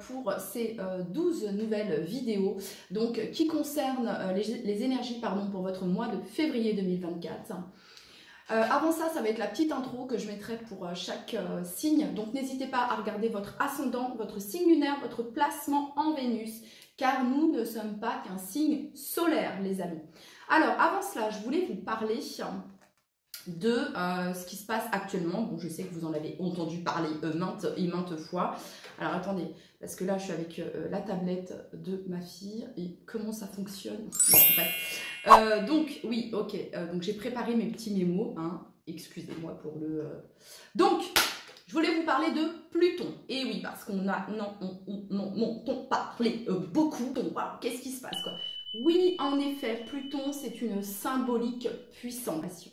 pour ces 12 nouvelles vidéos donc, qui concernent les énergies pour votre mois de février 2024. Avant ça, ça va être la petite intro que je mettrai pour chaque signe. Donc n'hésitez pas à regarder votre ascendant, votre signe lunaire, votre placement en Vénus, car nous ne sommes pas qu'un signe solaire, les amis. Alors, avant cela, je voulais vous parler de ce qui se passe actuellement. Bon, je sais que vous en avez entendu parler maintes et maintes fois. Alors, attendez, parce que là, je suis avec la tablette de ma fille et comment ça fonctionne. Bon, bref. Donc, oui, ok. Donc, j'ai préparé mes petits mémos. Hein. Excusez-moi pour le... Donc, je voulais vous parler de Pluton. Et oui, parce qu'on a... on parlait beaucoup. Donc, voilà, qu'est-ce qui se passe, quoi? Oui, en effet, Pluton, c'est une symbolique puissance.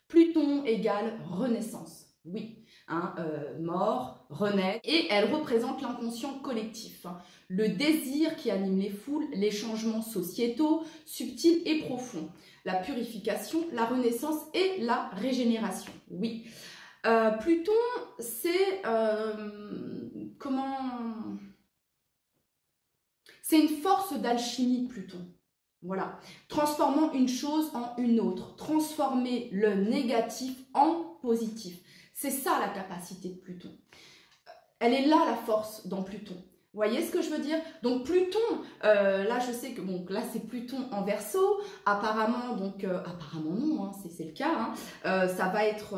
Pluton égale renaissance, oui, hein, mort, renaître, et elle représente l'inconscient collectif, hein, le désir qui anime les foules, les changements sociétaux, subtils et profonds, la purification, la renaissance et la régénération, oui. Pluton, c'est, c'est une force d'alchimie, Pluton. Voilà, transformant une chose en une autre, transformer le négatif en positif. C'est ça la capacité de Pluton. Elle est là la force dans Pluton. Vous voyez ce que je veux dire? Donc Pluton, là je sais que bon, là c'est Pluton en Verseau. Apparemment, donc apparemment non, hein, c'est le cas. Hein, ça va être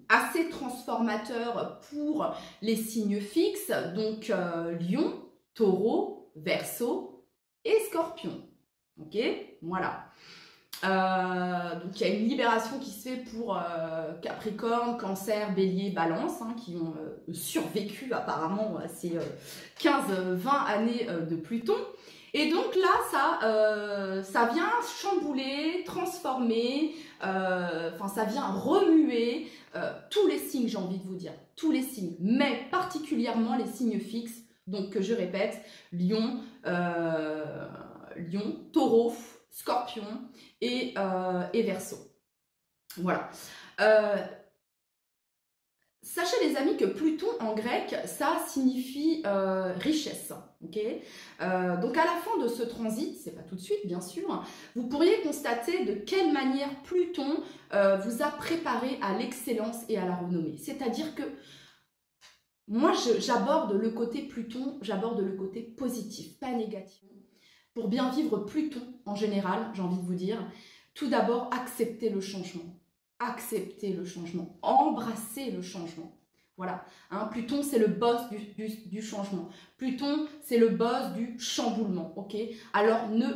assez transformateur pour les signes fixes, donc Lion, Taureau, Verseau et Scorpion. Ok, voilà. Donc il y a une libération qui se fait pour Capricorne, Cancer, Bélier, Balance, hein, qui ont survécu apparemment à ces 15-20 années de Pluton. Et donc là, ça vient chambouler, transformer, ça vient remuer tous les signes, j'ai envie de vous dire, tous les signes, mais particulièrement les signes fixes, donc que je répète, Lion, Taureau, Scorpion et Verseau. Voilà. Sachez les amis que Pluton en grec, ça signifie richesse. Okay, donc à la fin de ce transit, c'est pas tout de suite bien sûr, vous pourriez constater de quelle manière Pluton vous a préparé à l'excellence et à la renommée. C'est-à-dire que moi j'aborde le côté Pluton, j'aborde le côté positif, pas négatif. Pour bien vivre Pluton, en général, j'ai envie de vous dire, tout d'abord, accepter le changement. Accepter le changement. Embrasser le changement. Voilà. Hein, Pluton, c'est le boss du changement. Pluton, c'est le boss du chamboulement. Ok. Alors, ne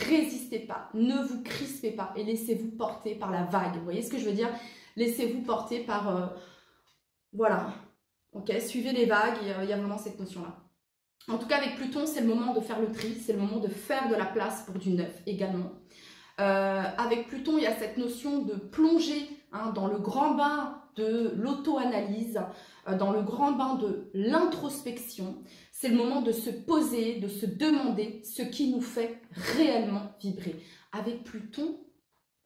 résistez pas. Ne vous crispez pas. Et laissez-vous porter par la vague. Vous voyez ce que je veux dire? Laissez-vous porter par... voilà. Ok. Suivez les vagues. Il y a vraiment cette notion-là. En tout cas, avec Pluton, c'est le moment de faire le tri, c'est le moment de faire de la place pour du neuf également. Avec Pluton, il y a cette notion de plonger hein, dans le grand bain de l'auto-analyse, dans le grand bain de l'introspection. C'est le moment de se poser, de se demander ce qui nous fait réellement vibrer. Avec Pluton,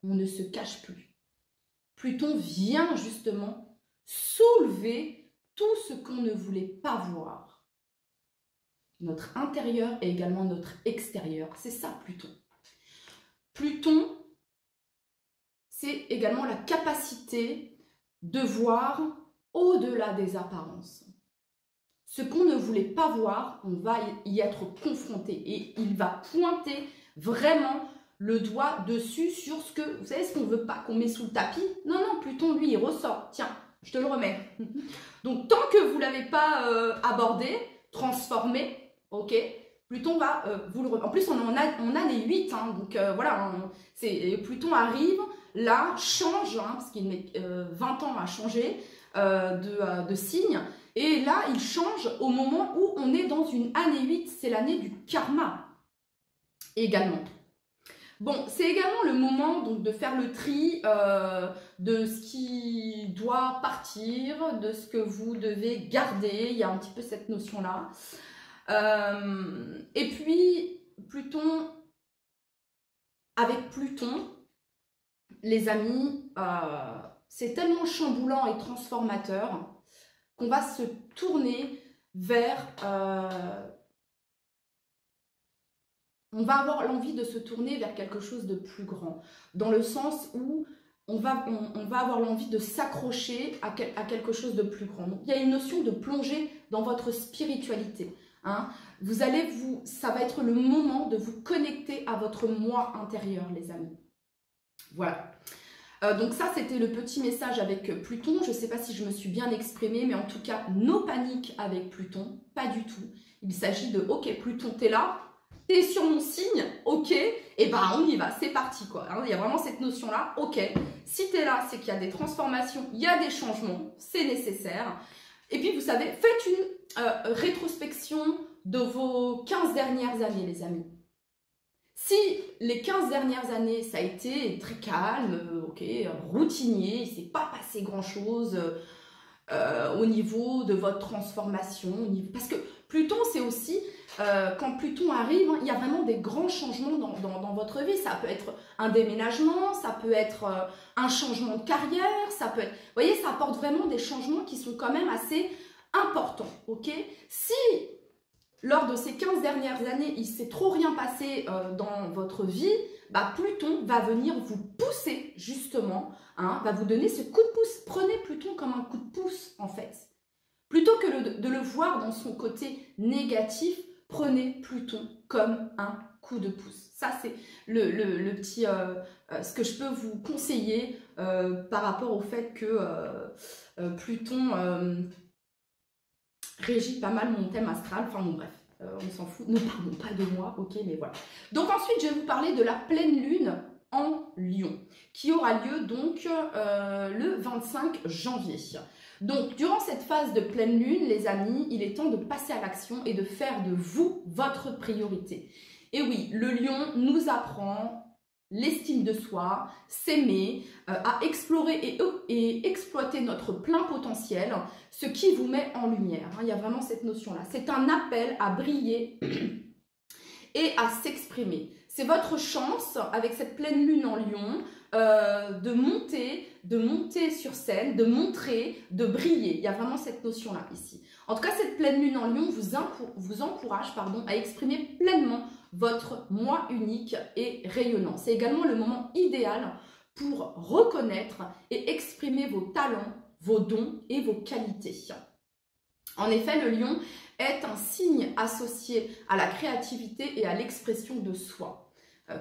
on ne se cache plus. Pluton vient justement soulever tout ce qu'on ne voulait pas voir. Notre intérieur et également notre extérieur. C'est ça, Pluton. Pluton, c'est également la capacité de voir au-delà des apparences. Ce qu'on ne voulait pas voir, on va y être confronté et il va pointer vraiment le doigt dessus sur ce que, vous savez, ce qu'on ne veut pas qu'on met sous le tapis. Non, non, Pluton, lui, il ressort. Tiens, je te le remets. Donc, tant que vous ne l'avez pas abordé, transformé, ok, Pluton va vous le remettre. En plus, on a les 8, hein, donc voilà, Pluton arrive, là, change, hein, parce qu'il met 20 ans à changer de signe, et là, il change au moment où on est dans une année 8, c'est l'année du karma, également. Bon, c'est également le moment donc, de faire le tri de ce qui doit partir, de ce que vous devez garder, il y a un petit peu cette notion-là. Et puis, Pluton, avec Pluton, les amis, c'est tellement chamboulant et transformateur qu'on va se tourner vers... on va avoir l'envie de se tourner vers quelque chose de plus grand, dans le sens où on va avoir l'envie de s'accrocher à quelque chose de plus grand. Donc, il y a une notion de plonger dans votre spiritualité. Hein. Ça va être le moment de vous connecter à votre moi intérieur, les amis. Voilà. Donc ça, c'était le petit message avec Pluton. Je ne sais pas si je me suis bien exprimée, mais en tout cas, no panique avec Pluton, pas du tout. Il s'agit de, ok, Pluton, t'es là, t'es sur mon signe, ok, et ben on y va, c'est parti quoi. Hein, il y a vraiment cette notion-là, ok, si t'es là, c'est qu'il y a des transformations, il y a des changements, c'est nécessaire. Et puis vous savez, faites une rétrospection de vos 15 dernières années, les amis. Si les 15 dernières années, ça a été très calme, ok, routinier, il ne s'est pas passé grand-chose au niveau de votre transformation, parce que Pluton, c'est aussi, quand Pluton arrive, hein, il y a vraiment des grands changements dans votre vie. Ça peut être un déménagement, ça peut être un changement de carrière, ça peut être... Vous voyez, ça apporte vraiment des changements qui sont quand même assez importants, ok? Si... lors de ces 15 dernières années, il ne s'est trop rien passé dans votre vie, bah Pluton va venir vous pousser justement, hein, va vous donner ce coup de pouce. Prenez Pluton comme un coup de pouce en fait. Plutôt que de le voir dans son côté négatif, prenez Pluton comme un coup de pouce. Ça, c'est le petit, ce que je peux vous conseiller par rapport au fait que Pluton régit pas mal mon thème astral. Enfin bon, bref. On s'en fout, ne parlons pas de moi, ok, mais voilà. Donc ensuite, je vais vous parler de la pleine lune en Lion, qui aura lieu donc le 25 janvier. Donc, durant cette phase de pleine lune, les amis, il est temps de passer à l'action et de faire de vous votre priorité. Et oui, le Lion nous apprend l'estime de soi, s'aimer, à explorer et exploiter notre plein potentiel, ce qui vous met en lumière. Il y a vraiment cette notion-là. C'est un appel à briller et à s'exprimer. C'est votre chance, avec cette pleine lune en Lion, de monter sur scène, de montrer, de briller. Il y a vraiment cette notion-là ici. En tout cas, cette pleine lune en Lion vous encourage à exprimer pleinement votre moi unique et rayonnant. C'est également le moment idéal pour reconnaître et exprimer vos talents, vos dons et vos qualités. En effet, le Lion est un signe associé à la créativité et à l'expression de soi.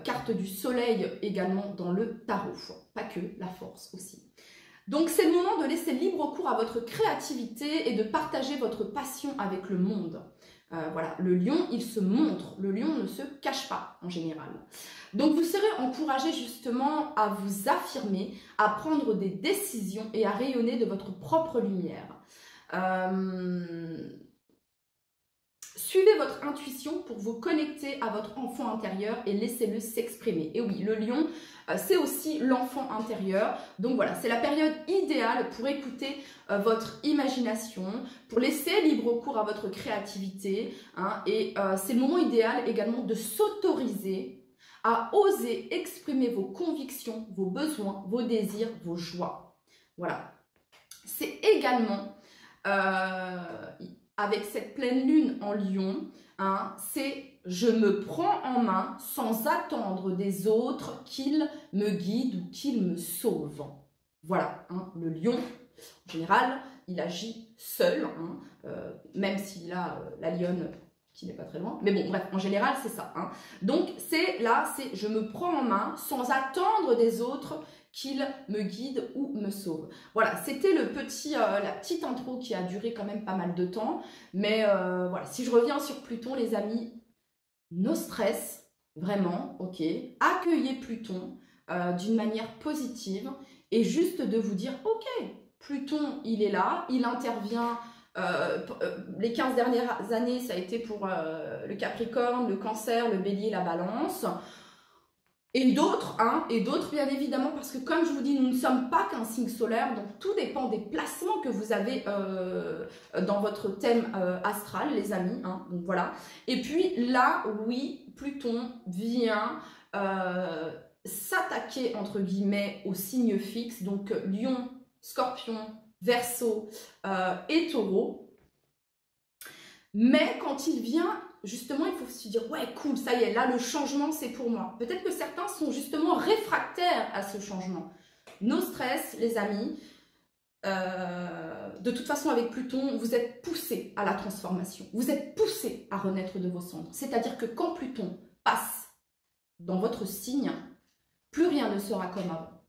Carte du soleil également dans le tarot, pas que, la force aussi. Donc c'est le moment de laisser libre cours à votre créativité et de partager votre passion avec le monde. Voilà, le lion, il se montre, le lion ne se cache pas en général. Donc vous serez encouragé justement à vous affirmer, à prendre des décisions et à rayonner de votre propre lumière. Suivez votre intuition pour vous connecter à votre enfant intérieur et laissez-le s'exprimer. Et oui, le lion, c'est aussi l'enfant intérieur. Donc voilà, c'est la période idéale pour écouter votre imagination, pour laisser libre cours à votre créativité. Hein, et c'est le moment idéal également de s'autoriser à oser exprimer vos convictions, vos besoins, vos désirs, vos joies. Voilà. C'est également... avec cette pleine lune en Lion, hein, c'est « je me prends en main sans attendre des autres qu'ils me guident ou qu'ils me sauvent ». Voilà, hein, le Lion, en général, il agit seul, hein, même s'il a la lionne qui n'est pas très loin. Mais bon, bref, en général, c'est ça. Hein. Donc, c'est là, c'est « je me prends en main sans attendre des autres » qu'il me guide ou me sauve. Voilà, c'était la petite intro qui a duré quand même pas mal de temps. Mais voilà, si je reviens sur Pluton, les amis, no stress, vraiment, ok. Accueillez Pluton d'une manière positive et juste de vous dire, ok, Pluton, il est là, il intervient. Les 15 dernières années, ça a été pour le Capricorne, le Cancer, le Bélier, la Balance. Et d'autres, hein, bien évidemment, parce que comme je vous dis, nous ne sommes pas qu'un signe solaire, donc tout dépend des placements que vous avez dans votre thème astral, les amis, hein, donc voilà. Et puis là, oui, Pluton vient s'attaquer, entre guillemets, aux signes fixes, donc Lion, Scorpion, Verseau et Taureau. Mais quand il vient, justement, il faut se dire, ouais, cool, ça y est, là, le changement, c'est pour moi. Peut-être que certains sont justement réfractaires à ce changement. No stress, les amis. De toute façon, avec Pluton, vous êtes poussé à la transformation. Vous êtes poussé à renaître de vos cendres. C'est-à-dire que quand Pluton passe dans votre signe, plus rien ne sera comme avant.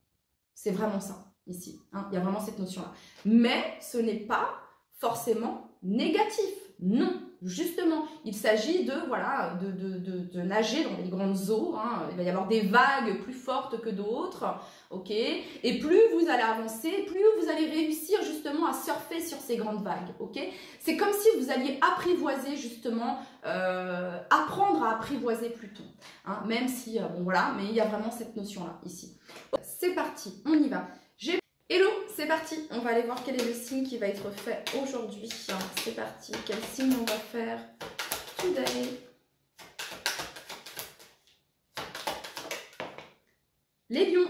C'est vraiment ça, ici. Hein, il y a vraiment cette notion-là. Mais ce n'est pas forcément négatif. Non, justement, il s'agit de, voilà, de nager dans les grandes eaux. Hein. Il va y avoir des vagues plus fortes que d'autres. Ok, et plus vous allez avancer, plus vous allez réussir justement à surfer sur ces grandes vagues. Ok, c'est comme si vous alliez apprivoiser justement, apprendre à apprivoiser Pluton. Hein, même si, bon voilà, mais il y a vraiment cette notion-là ici. C'est parti, on y va. Hello, c'est parti. On va aller voir quel est le signe qui va être fait aujourd'hui. C'est parti. Quel signe on va faire today? Les lions,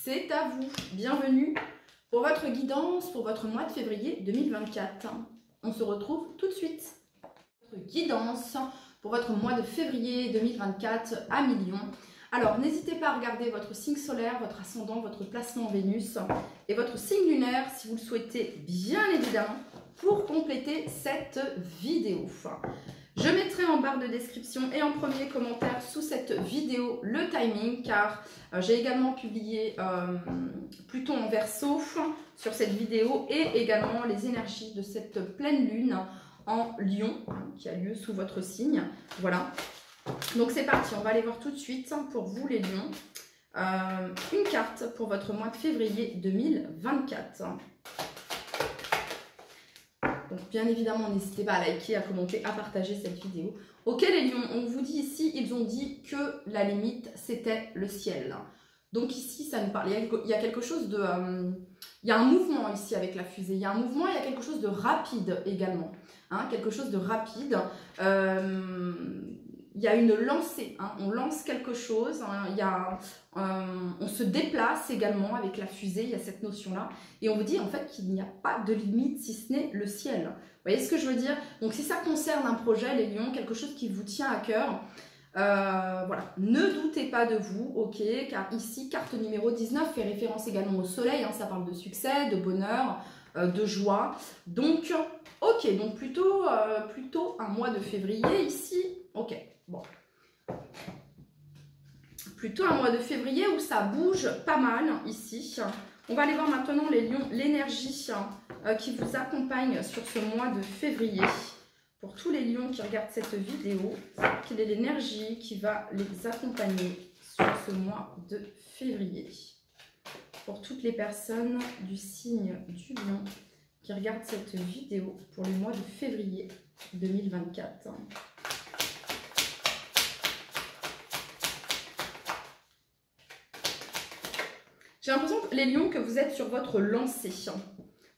c'est à vous. Bienvenue pour votre guidance pour votre mois de février 2024. On se retrouve tout de suite. Votre guidance pour votre mois de février 2024 à Million. Alors, n'hésitez pas à regarder votre signe solaire, votre ascendant, votre placement Vénus et votre signe lunaire si vous le souhaitez, bien évidemment, pour compléter cette vidéo. Je mettrai en barre de description et en premier commentaire sous cette vidéo le timing, car j'ai également publié Pluton en Verseau sur cette vidéo et également les énergies de cette pleine lune en Lion qui a lieu sous votre signe. Voilà. Donc c'est parti, on va aller voir tout de suite pour vous les lions. Une carte pour votre mois de février 2024. Donc bien évidemment, n'hésitez pas à liker, à commenter, à partager cette vidéo. Ok les lions, on vous dit ici, ils ont dit que la limite c'était le ciel. Donc ici ça nous parle, il y a quelque chose de... il y a un mouvement ici avec la fusée, il y a un mouvement, il y a quelque chose de rapide également. Hein, quelque chose de rapide. Il y a une lancée, hein, on lance quelque chose, hein, on se déplace également avec la fusée, il y a cette notion-là. Et on vous dit en fait qu'il n'y a pas de limite si ce n'est le ciel. Vous voyez ce que je veux dire? Donc si ça concerne un projet, les lions, quelque chose qui vous tient à cœur, voilà, ne doutez pas de vous, ok, car ici, carte numéro 19 fait référence également au soleil, hein, ça parle de succès, de bonheur, de joie. Donc, ok, donc plutôt un mois de février ici, ok. Bon, plutôt un mois de février où ça bouge pas mal ici. On va aller voir maintenant les lions, l'énergie qui vous accompagne sur ce mois de février. Pour tous les lions qui regardent cette vidéo, quelle est l'énergie qui va les accompagner sur ce mois de février? Pour toutes les personnes du signe du lion qui regardent cette vidéo pour le mois de février 2024. J'ai l'impression, les lions, que vous êtes sur votre lancée.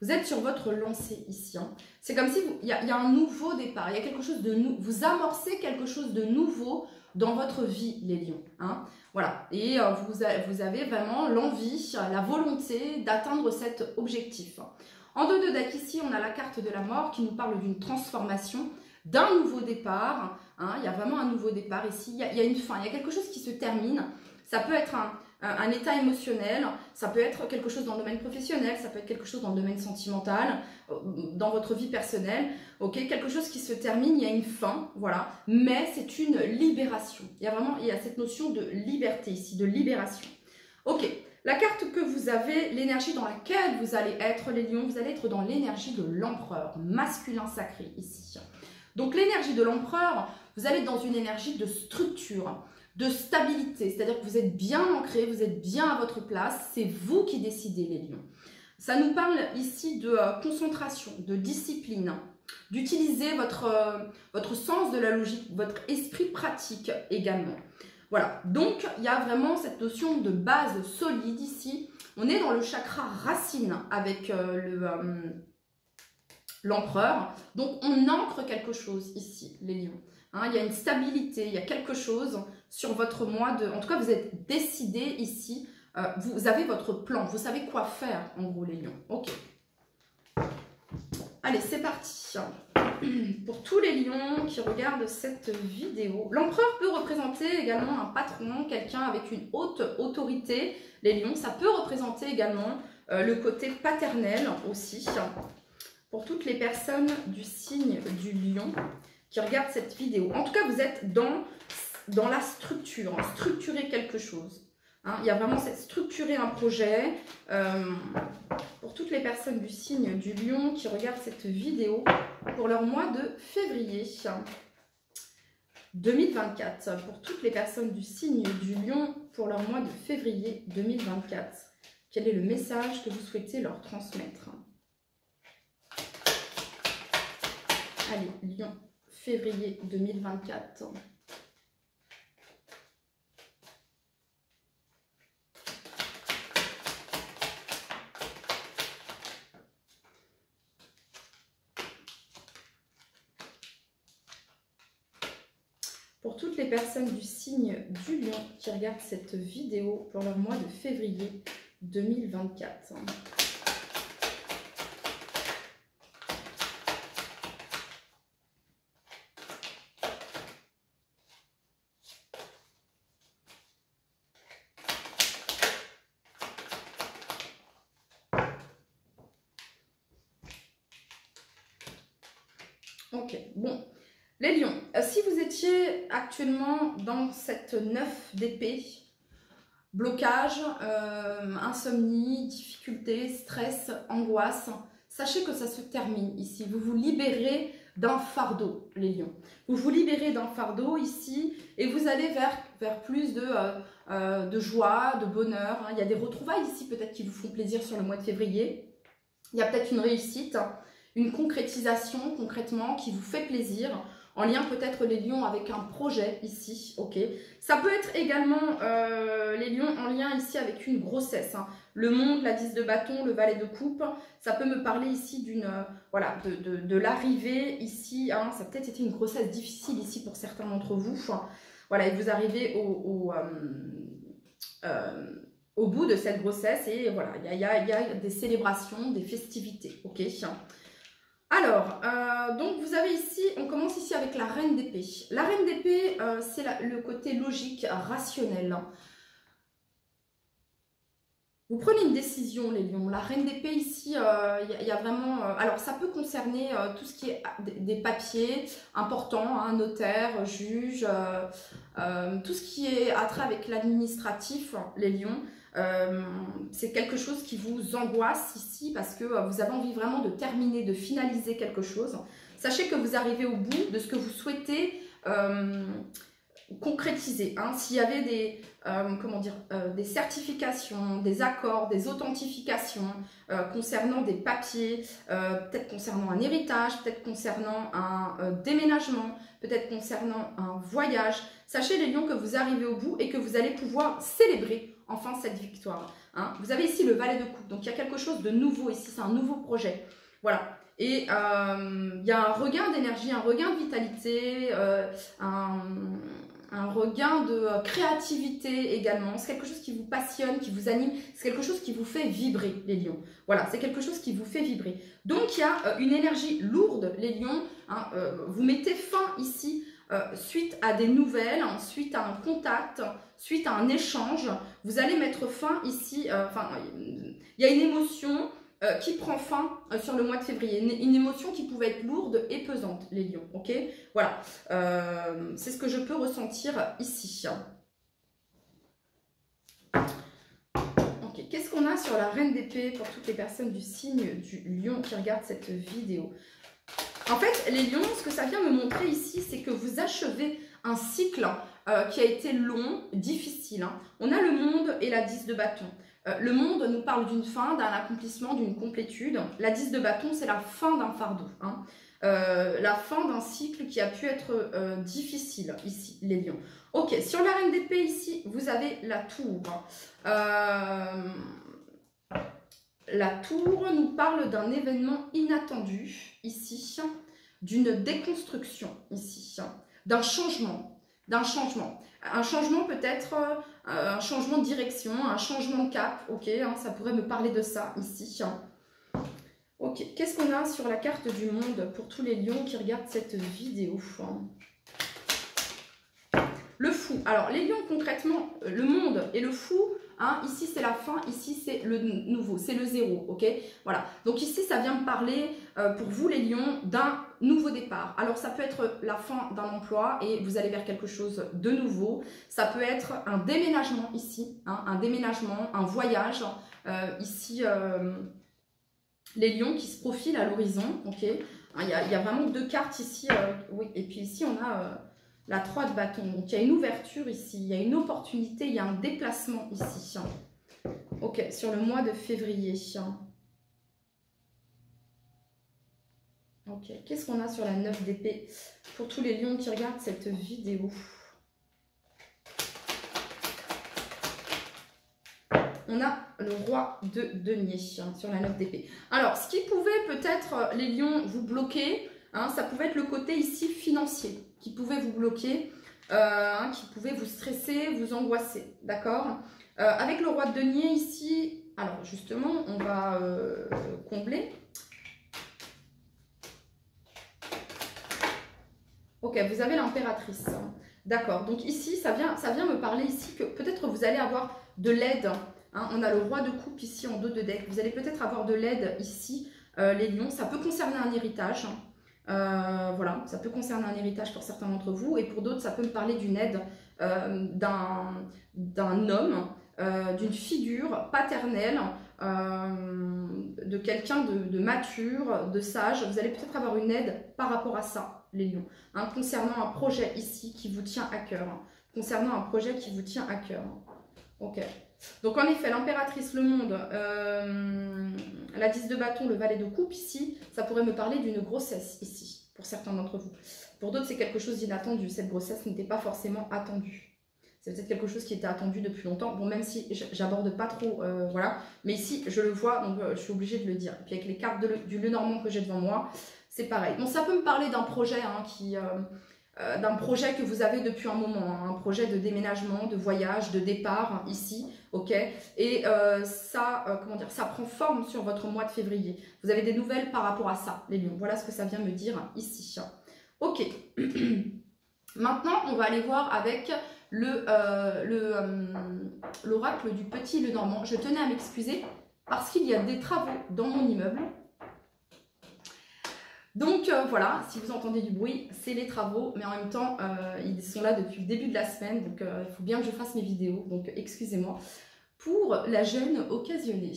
Vous êtes sur votre lancée ici. C'est comme si il y a un nouveau départ. Il y a quelque chose de nouveau. Vous amorcez quelque chose de nouveau dans votre vie, les lions. Hein, voilà. Et vous avez vraiment l'envie, la volonté d'atteindre cet objectif. En dos de deck ici, on a la carte de la mort qui nous parle d'une transformation, d'un nouveau départ. Hein, il y a vraiment un nouveau départ ici. Il y a une fin. Il y a quelque chose qui se termine. Ça peut être un état émotionnel, ça peut être quelque chose dans le domaine professionnel, ça peut être quelque chose dans le domaine sentimental, dans votre vie personnelle, ok, quelque chose qui se termine, il y a une fin, voilà, mais c'est une libération. Il y a cette notion de liberté ici, de libération. Ok, la carte que vous avez, l'énergie dans laquelle vous allez être, les lions, vous allez être dans l'énergie de l'empereur, masculin sacré ici. Donc l'énergie de l'empereur, vous allez être dans une énergie de structure, de stabilité, c'est-à-dire que vous êtes bien ancré, vous êtes bien à votre place, c'est vous qui décidez les lions. Ça nous parle ici de concentration, de discipline, d'utiliser votre sens de la logique, votre esprit pratique également. Voilà, donc il y a vraiment cette notion de base solide ici. On est dans le chakra racine avec l'empereur, donc on ancre quelque chose ici, les lions. Hein, il y a une stabilité, il y a quelque chose sur votre mois de... En tout cas, vous êtes décidé ici, vous avez votre plan, vous savez quoi faire, en gros, les lions. Ok. Allez, c'est parti. pour tous les lions qui regardent cette vidéo. L'empereur peut représenter également un patron, quelqu'un avec une haute autorité. Les lions, ça peut représenter également le côté paternel aussi. Pour toutes les personnes du signe du lion qui regardent cette vidéo. En tout cas, vous êtes dans la structure, hein, structurer quelque chose. Hein, il y a vraiment cette structurer un projet. Pour toutes les personnes du signe du lion qui regardent cette vidéo pour leur mois de février 2024. Pour toutes les personnes du signe du lion pour leur mois de février 2024. Quel est le message que vous souhaitez leur transmettre? Allez, lion, février 2024. Pour toutes les personnes du signe du lion qui regardent cette vidéo pour leur mois de février 2024. Ok, bon. Les lions, si vous étiez actuellement dans cette 9 d'épée, blocage, insomnie, difficulté, stress, angoisse, sachez que ça se termine ici. Vous vous libérez d'un fardeau, les lions. Vous vous libérez d'un fardeau ici et vous allez vers plus de joie, de bonheur. Hein. Il y a des retrouvailles ici peut-être qui vous font plaisir sur le mois de février. Il y a peut-être une réussite, une concrétisation concrètement qui vous fait plaisir. En lien peut-être les lions avec un projet ici, ok. Ça peut être également les lions en lien ici avec une grossesse. Hein. Le monde, la 10 de bâton, le valet de coupe. Ça peut me parler ici d'une voilà, de l'arrivée ici. Hein. Ça a peut-être été une grossesse difficile ici pour certains d'entre vous. Voilà, et vous arrivez au bout de cette grossesse et voilà, il y a des célébrations, des festivités, ok. Alors, donc vous avez ici, on commence ici avec la reine d'épée. La reine d'épée, c'est le côté logique, rationnel. Vous prenez une décision, les lions. La reine d'épée, ici, il y a vraiment... alors, ça peut concerner tout ce qui est des papiers importants, hein, notaire, juge, tout ce qui est attrait avec l'administratif, les lions. C'est quelque chose qui vous angoisse ici parce que vous avez envie vraiment de terminer, de finaliser quelque chose. Sachez que vous arrivez au bout de ce que vous souhaitez concrétiser. Hein. S'il y avait des, des certifications, des accords, des authentifications concernant des papiers, peut-être concernant un héritage, peut-être concernant un déménagement, peut-être concernant un voyage, sachez les lions que vous arrivez au bout et que vous allez pouvoir célébrer enfin cette victoire. Hein. Vous avez ici le valet de coupe, donc il y a quelque chose de nouveau ici, c'est un nouveau projet. Voilà. Et il y a un regain d'énergie, un regain de vitalité, un regain de créativité également. C'est quelque chose qui vous passionne, qui vous anime, c'est quelque chose qui vous fait vibrer, les lions. Voilà, c'est quelque chose qui vous fait vibrer. Donc il y a une énergie lourde, les lions. Hein, vous mettez fin ici suite à des nouvelles, suite à un contact, suite à un échange, vous allez mettre fin ici, il y a une émotion qui prend fin sur le mois de février, une émotion qui pouvait être lourde et pesante, les lions, ok. Voilà, c'est ce que je peux ressentir ici. Ok, qu'est-ce qu'on a sur la reine d'épée pour toutes les personnes du signe du lion qui regardent cette vidéo? En fait, les lions, ce que ça vient me montrer ici, c'est que vous achevez un cycle qui a été long, difficile. Hein. On a le monde et la 10 de bâton. Le monde nous parle d'une fin, d'un accomplissement, d'une complétude. La 10 de bâton, c'est la fin d'un fardeau. Hein. La fin d'un cycle qui a pu être difficile ici, les lions. Ok, sur la reine d'épée ici, vous avez la tour. La tour nous parle d'un événement inattendu ici, d'une déconstruction ici, d'un changement, Un changement peut-être, un changement de direction, un changement de cap, ok, hein, ça pourrait me parler de ça ici. Ok, qu'est-ce qu'on a sur la carte du monde pour tous les lions qui regardent cette vidéo? Le fou. Alors, les lions, concrètement, le monde et le fou, hein, ici, c'est la fin, ici, c'est le nouveau, c'est le zéro, ok? Voilà. Donc, ici, ça vient me parler, pour vous, les lions, d'un nouveau départ. Alors, ça peut être la fin d'un emploi et vous allez vers quelque chose de nouveau. Ça peut être un déménagement ici, hein, un déménagement, un voyage. Ici, les lions qui se profilent à l'horizon, ok? Il y a vraiment deux cartes ici, oui. Et puis ici, on a... la 3 de bâton, donc il y a une ouverture ici, il y a une opportunité, il y a un déplacement ici. Ok, sur le mois de février. Ok, qu'est-ce qu'on a sur la 9 d'épée pour tous les lions qui regardent cette vidéo? On a le roi de denier sur la 9 d'épée. Alors, ce qui pouvait peut-être, les lions, vous bloquer, hein, ça pouvait être le côté ici financier qui pouvait vous bloquer, qui pouvait vous stresser, vous angoisser, d'accord? Avec le roi de denier ici, alors justement, on va combler. Ok, vous avez l'impératrice, d'accord. Donc ici, ça vient me parler ici que peut-être vous allez avoir de l'aide. Hein, on a le roi de coupe ici en dos de deck. Vous allez peut-être avoir de l'aide ici, les lions. Ça peut concerner un héritage. Voilà, ça peut concerner un héritage pour certains d'entre vous. Et pour d'autres, ça peut me parler d'une aide d'un homme, d'une figure paternelle, de quelqu'un de mature, de sage. Vous allez peut-être avoir une aide par rapport à ça, les lions. Hein, concernant un projet ici qui vous tient à cœur. Concernant un projet qui vous tient à cœur. Ok. Donc en effet, l'impératrice, le monde, la 10 de bâton, le valet de coupe ici, ça pourrait me parler d'une grossesse ici, pour certains d'entre vous. Pour d'autres, c'est quelque chose d'inattendu. Cette grossesse n'était pas forcément attendue. C'est peut-être quelque chose qui était attendu depuis longtemps. Bon, même si j'aborde pas trop, voilà. Mais ici, je le vois, donc je suis obligée de le dire. Et puis avec les cartes du Lenormand que j'ai devant moi, c'est pareil. Bon, ça peut me parler d'un projet hein, d'un projet que vous avez depuis un moment, hein, un projet de déménagement, de voyage, de départ, ici, ok? Et comment dire, ça prend forme sur votre mois de février. Vous avez des nouvelles par rapport à ça, les lions. Voilà ce que ça vient me dire ici. Ok. Maintenant, on va aller voir avec l'oracle du petit Lenormand. Je tenais à m'excuser parce qu'il y a des travaux dans mon immeuble. Donc voilà, si vous entendez du bruit, c'est les travaux, mais en même temps, ils sont là depuis le début de la semaine, donc il faut bien que je fasse mes vidéos, donc excusez-moi pour la gêne occasionnée.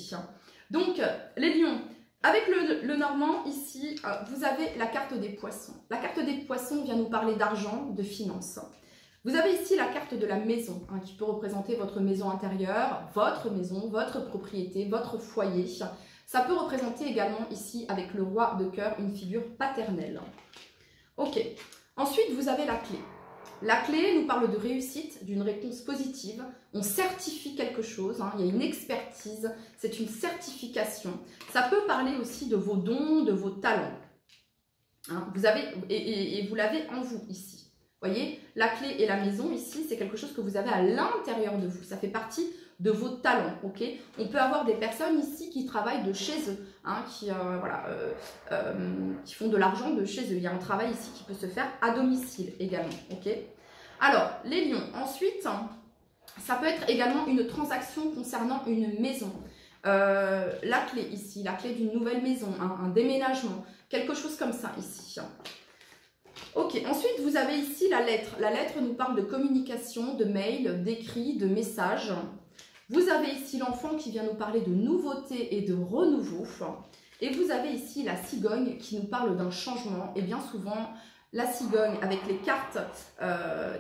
Donc les lions, avec le Normand, ici, vous avez la carte des poissons. La carte des poissons vient nous parler d'argent, de finances. Vous avez ici la carte de la maison, hein, qui peut représenter votre maison intérieure, votre propriété, votre foyer. Ça peut représenter également ici, avec le roi de cœur, une figure paternelle. Ok. Ensuite, vous avez la clé. La clé nous parle de réussite, d'une réponse positive. On certifie quelque chose, hein, il y a une expertise, c'est une certification. Ça peut parler aussi de vos dons, de vos talents. Hein, vous avez, et vous l'avez en vous ici. Vous voyez, la clé et la maison ici, c'est quelque chose que vous avez à l'intérieur de vous. Ça fait partie de vos talents, ok? On peut avoir des personnes ici qui travaillent de chez eux, hein, qui font de l'argent de chez eux. Il y a un travail ici qui peut se faire à domicile également, ok? Alors, les lions, ensuite, ça peut être également une transaction concernant une maison. La clé ici, la clé d'une nouvelle maison, hein, un déménagement, quelque chose comme ça ici. Ok, ensuite vous avez ici la lettre. La lettre nous parle de communication, de mail, d'écrit, de message. Vous avez ici l'enfant qui vient nous parler de nouveauté et de renouveau. Et vous avez ici la cigogne qui nous parle d'un changement. Et bien souvent, la cigogne, avec les cartes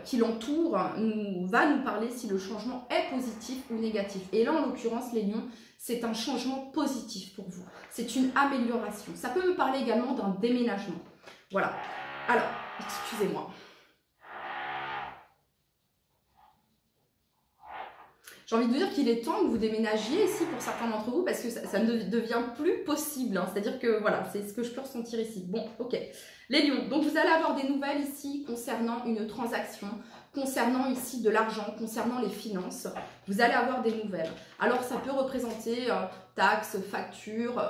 qui l'entourent, va nous parler si le changement est positif ou négatif. Et là, en l'occurrence, les lions, c'est un changement positif pour vous. C'est une amélioration. Ça peut me parler également d'un déménagement. Voilà. Alors, excusez-moi. J'ai envie de vous dire qu'il est temps que vous déménagiez ici pour certains d'entre vous parce que ça ne devient plus possible. Hein. C'est-à-dire que voilà, c'est ce que je peux ressentir ici. Bon, ok. Les lions, donc vous allez avoir des nouvelles ici concernant une transaction, concernant ici de l'argent, concernant les finances. Vous allez avoir des nouvelles. Alors ça peut représenter taxes, factures,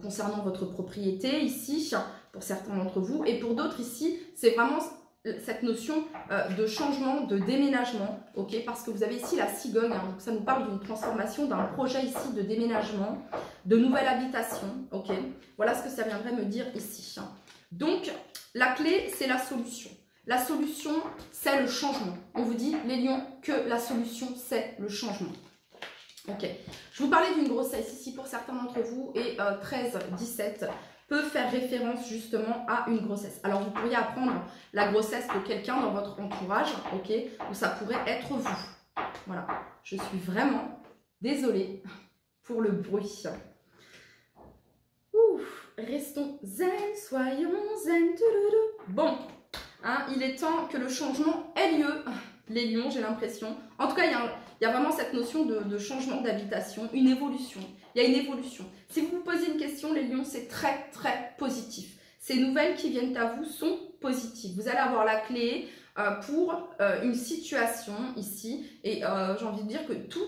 concernant votre propriété ici, pour certains d'entre vous. Et pour d'autres ici, c'est vraiment cette notion de changement, de déménagement, ok, parce que vous avez ici la cigogne, hein, donc ça nous parle d'une transformation, d'un projet ici de déménagement, de nouvelle habitation, ok, voilà ce que ça viendrait me dire ici. Donc, la clé, c'est la solution. La solution, c'est le changement. On vous dit, les lions, que la solution, c'est le changement. Ok, je vous parlais d'une grossesse ici pour certains d'entre vous, et 13-17 peut faire référence justement à une grossesse. Alors, vous pourriez apprendre la grossesse de quelqu'un dans votre entourage, ok, ou ça pourrait être vous. Voilà, je suis vraiment désolée pour le bruit. Ouf, restons zen, soyons zen. Bon, hein, il est temps que le changement ait lieu. Les lions, j'ai l'impression. En tout cas, il y a vraiment cette notion de changement d'habitation, une évolution. Il y a une évolution. Si vous vous posez une question, les lions, c'est très, très positif. Ces nouvelles qui viennent à vous sont positives. Vous allez avoir la clé pour une situation ici. Et j'ai envie de dire que tout,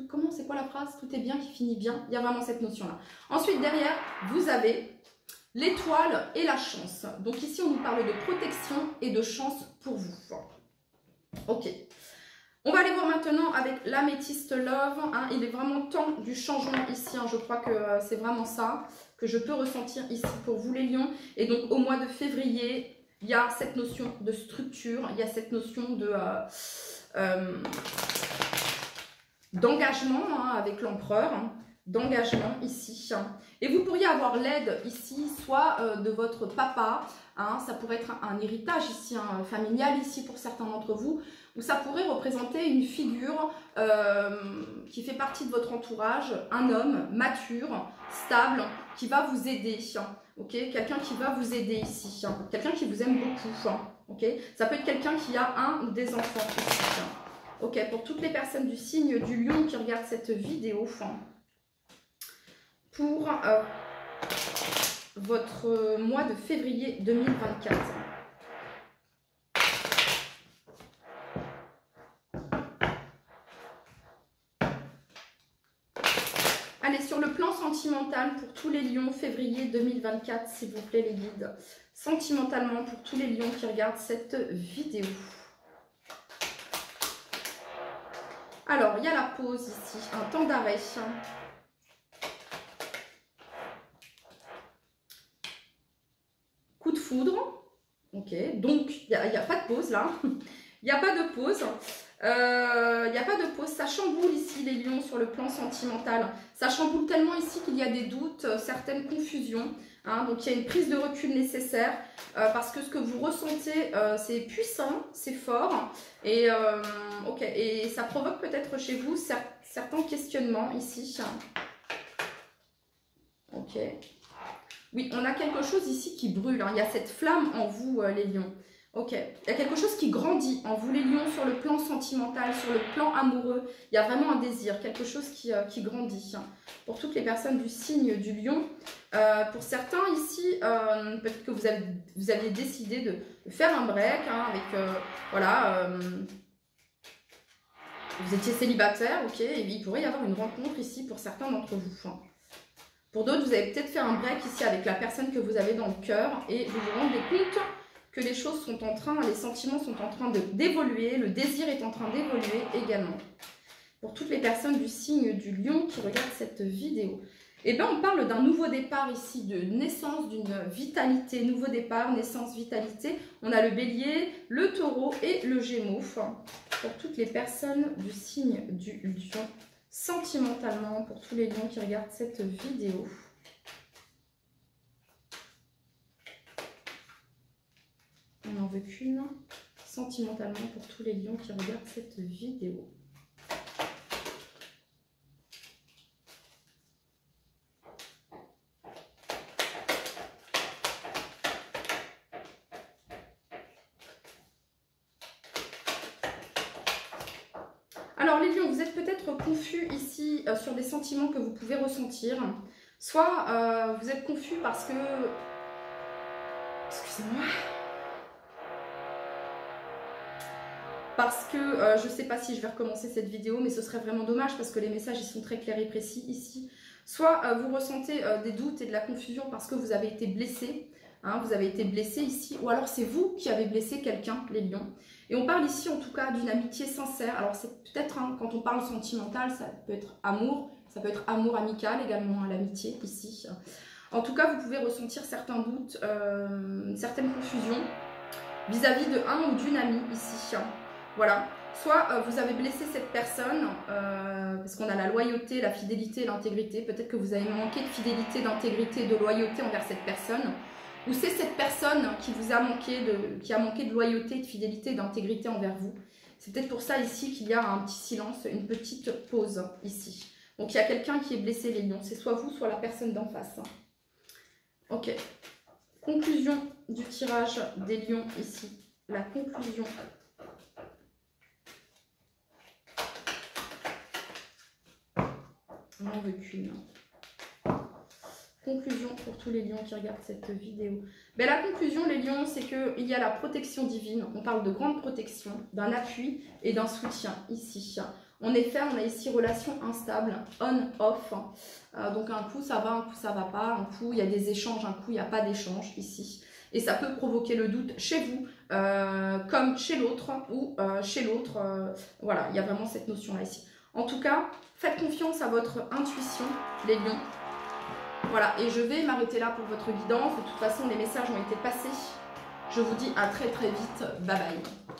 comment, c'est quoi la phrase? Tout est bien qui finit bien. Il y a vraiment cette notion-là. Ensuite, derrière, vous avez l'étoile et la chance. Donc ici, on nous parle de protection et de chance pour vous. Ok. On va aller voir maintenant avec l'améthyste love. Hein. Il est vraiment temps du changement ici. Hein. Je crois que c'est vraiment ça que je peux ressentir ici pour vous les lions. Et donc au mois de février, il y a cette notion de structure. Il y a cette notion de d'engagement hein, avec l'empereur. Hein, d'engagement ici. Hein. Et vous pourriez avoir l'aide ici, soit de votre papa. Hein, ça pourrait être un héritage ici, hein, familial ici pour certains d'entre vous. Ou ça pourrait représenter une figure qui fait partie de votre entourage, un homme mature, stable, qui va vous aider, okay? Quelqu'un qui va vous aider ici, quelqu'un qui vous aime beaucoup, okay? Ça peut être quelqu'un qui a un ou des enfants ici. Ok, pour toutes les personnes du signe du lion qui regardent cette vidéo, pour votre mois de février 2024. Allez, sur le plan sentimental, pour tous les lions, février 2024, s'il vous plaît, les guides. Sentimentalement, pour tous les lions qui regardent cette vidéo. Alors, il y a la pause ici, un temps d'arrêt. Coup de foudre. Ok, donc il n'y a pas de pause là. Il n'y a pas de pause. Il n'y a pas de pause, ça chamboule ici les lions sur le plan sentimental. Ça chamboule tellement ici qu'il y a des doutes, certaines confusions. Hein, donc il y a une prise de recul nécessaire parce que ce que vous ressentez, c'est puissant, c'est fort. Et, ok, et ça provoque peut-être chez vous certains questionnements ici. Ok. Oui, on a quelque chose ici qui brûle. Hein. Il y a cette flamme en vous, les lions. Ok, il y a quelque chose qui grandit en vous les lions sur le plan sentimental, sur le plan amoureux. Il y a vraiment un désir, quelque chose qui grandit. Pour toutes les personnes du signe du lion, pour certains ici, peut-être que vous aviez décidé de faire un break hein, avec, voilà, vous étiez célibataire, ok, et il pourrait y avoir une rencontre ici pour certains d'entre vous. Pour d'autres, vous avez peut-être fait un break ici avec la personne que vous avez dans le cœur et vous vous rendez compte que les choses sont en train, les sentiments sont en train d'évoluer, le désir est en train d'évoluer également. Pour toutes les personnes du signe du lion qui regardent cette vidéo. Eh bien, on parle d'un nouveau départ ici, de naissance, d'une vitalité, nouveau départ, naissance, vitalité. On a le bélier, le taureau et le gémeaux. Pour toutes les personnes du signe du lion, sentimentalement, pour tous les lions qui regardent cette vidéo. On n'en veut qu'une. Sentimentalement, pour tous les lions qui regardent cette vidéo. Alors les lions, vous êtes peut-être confus ici sur des sentiments que vous pouvez ressentir. Soit vous êtes confus parce que... Excusez-moi. Parce que je ne sais pas si je vais recommencer cette vidéo, mais ce serait vraiment dommage parce que les messages ils sont très clairs et précis ici. Soit vous ressentez des doutes et de la confusion parce que vous avez été blessé. Hein, vous avez été blessé ici, ou alors c'est vous qui avez blessé quelqu'un, les lions. Et on parle ici en tout cas d'une amitié sincère. Alors c'est peut-être, hein, quand on parle sentimental, ça peut être amour, ça peut être amour amical également, l'amitié ici. En tout cas, vous pouvez ressentir certains doutes, certaines confusions vis-à-vis de un ou d'une amie ici. Voilà. Soit vous avez blessé cette personne, parce qu'on a la loyauté, la fidélité et l'intégrité. Peut-être que vous avez manqué de fidélité, d'intégrité, de loyauté envers cette personne. Ou c'est cette personne qui vous a manqué de loyauté, de fidélité, d'intégrité envers vous. C'est peut-être pour ça ici qu'il y a un petit silence, une petite pause ici. Donc il y a quelqu'un qui est blessé, les lions. C'est soit vous, soit la personne d'en face. Ok. Conclusion du tirage des lions ici. La conclusion. On en veut qu'une. Conclusion pour tous les lions qui regardent cette vidéo. Ben, la conclusion, les lions, c'est qu'il y a la protection divine. On parle de grande protection, d'un appui et d'un soutien ici. En effet, on a ici relation instable, on-off. Donc un coup ça va, un coup ça va pas. Un coup il y a des échanges, un coup il n'y a pas d'échange ici. Et ça peut provoquer le doute chez vous, comme chez l'autre ou chez l'autre. Voilà, il y a vraiment cette notion-là ici. En tout cas, faites confiance à votre intuition, les lions. Voilà, et je vais m'arrêter là pour votre guidance. De toute façon, les messages ont été passés. Je vous dis à très très vite. Bye bye.